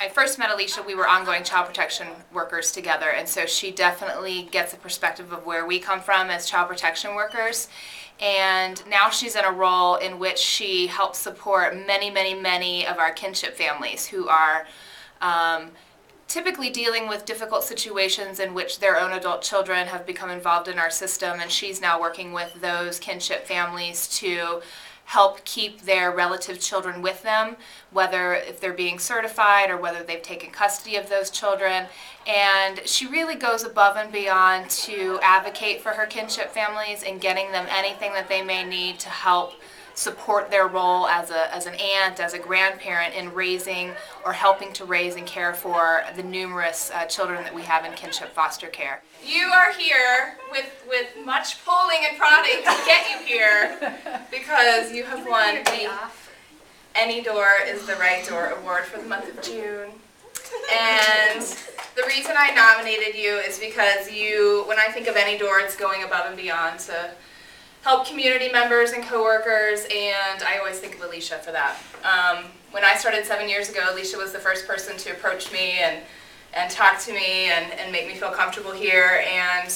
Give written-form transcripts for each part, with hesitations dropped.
I first met Alicia, we were ongoing child protection workers together, and so she definitely gets a perspective of where we come from as child protection workers. And now she's in a role in which she helps support many of our kinship families who are typically dealing with difficult situations in which their own adult children have become involved in our system, and she's now working with those kinship families to help keep their relative children with them, whether if they're being certified or whether they've taken custody of those children. And she really goes above and beyond to advocate for her kinship families and getting them anything that they may need to help support their role as an aunt, as a grandparent in raising or helping to raise and care for the numerous children that we have in kinship foster care. You are here with much pulling and prodding to get you here because you have won the Any Door is the Right Door Award for the month of June. And the reason I nominated you is because you, when I think of Any Door, it's going above and beyond to help community members and coworkers, and I always think of Alicia for that. When I started 7 years ago, Alicia was the first person to approach me and talk to me and make me feel comfortable here, and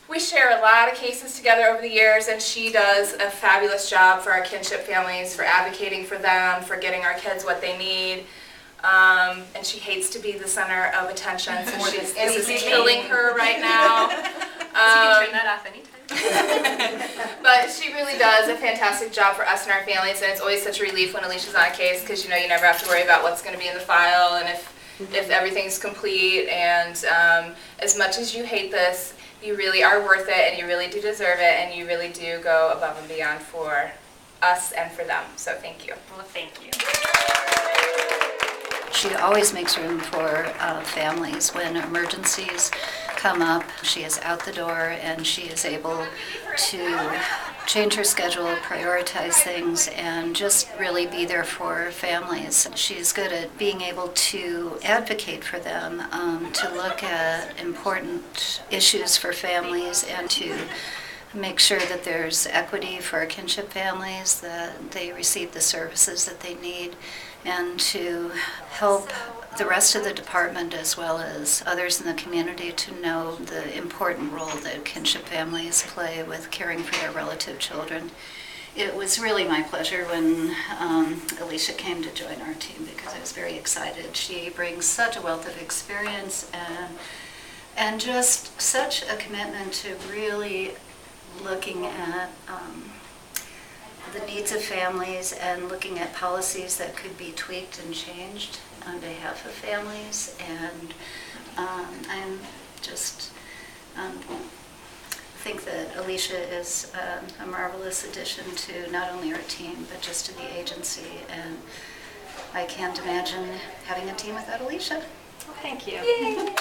we share a lot of cases together over the years, and she does a fabulous job for our kinship families, for advocating for them, for getting our kids what they need. And she hates to be the center of attention, so this is killing her right now. So you can turn that off anytime. But she really does a fantastic job for us and our families, and it's always such a relief when Alicia's on a case because you know you never have to worry about what's going to be in the file and if everything's complete. And as much as you hate this, you really are worth it, and you really do deserve it, and you really do go above and beyond for us and for them. So thank you. Well, thank you. She always makes room for families when emergencies come up. She is out the door and she is able to change her schedule, prioritize things, and just really be there for families. She's good at being able to advocate for them, to look at important issues for families, and to make sure that there's equity for our kinship families, that they receive the services that they need, and to help the rest of the department as well as others in the community to know the important role that kinship families play with caring for their relative children. It was really my pleasure when Alicia came to join our team because I was very excited. She brings such a wealth of experience and just such a commitment to really looking at the needs of families and looking at policies that could be tweaked and changed on behalf of families. And I'm just think that Alicia is a marvelous addition to not only our team but just to the agency, and I can't imagine having a team without Alicia. Well, thank you. Yay.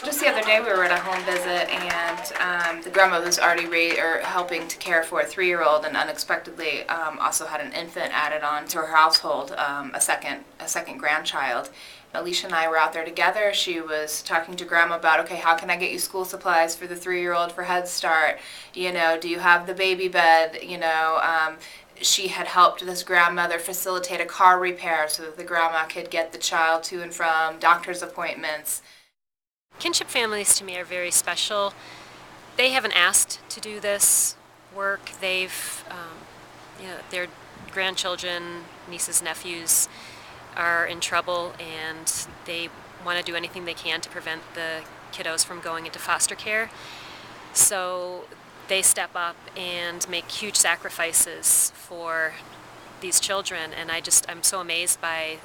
Just the other day we were at a home visit, and the grandma was already helping to care for a 3-year-old, and unexpectedly also had an infant added on to her household, a second grandchild. Alicia and I were out there together. She was talking to grandma about, okay, how can I get you school supplies for the 3-year-old for Head Start? You know, do you have the baby bed? You know, she had helped this grandmother facilitate a car repair so that the grandma could get the child to and from doctor's appointments. Kinship families to me are very special. They haven't asked to do this work. They've, their grandchildren, nieces, nephews are in trouble, and they want to do anything they can to prevent the kiddos from going into foster care. So they step up and make huge sacrifices for these children, and I'm so amazed by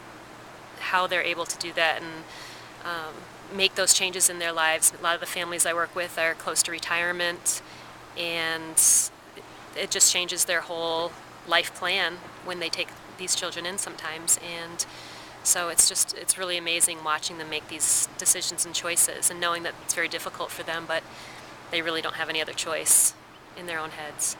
how they're able to do that and make those changes in their lives. A lot of the families I work with are close to retirement, and it just changes their whole life plan when they take these children in sometimes. And so it's really amazing watching them make these decisions and choices and knowing that it's very difficult for them, but they really don't have any other choice in their own heads.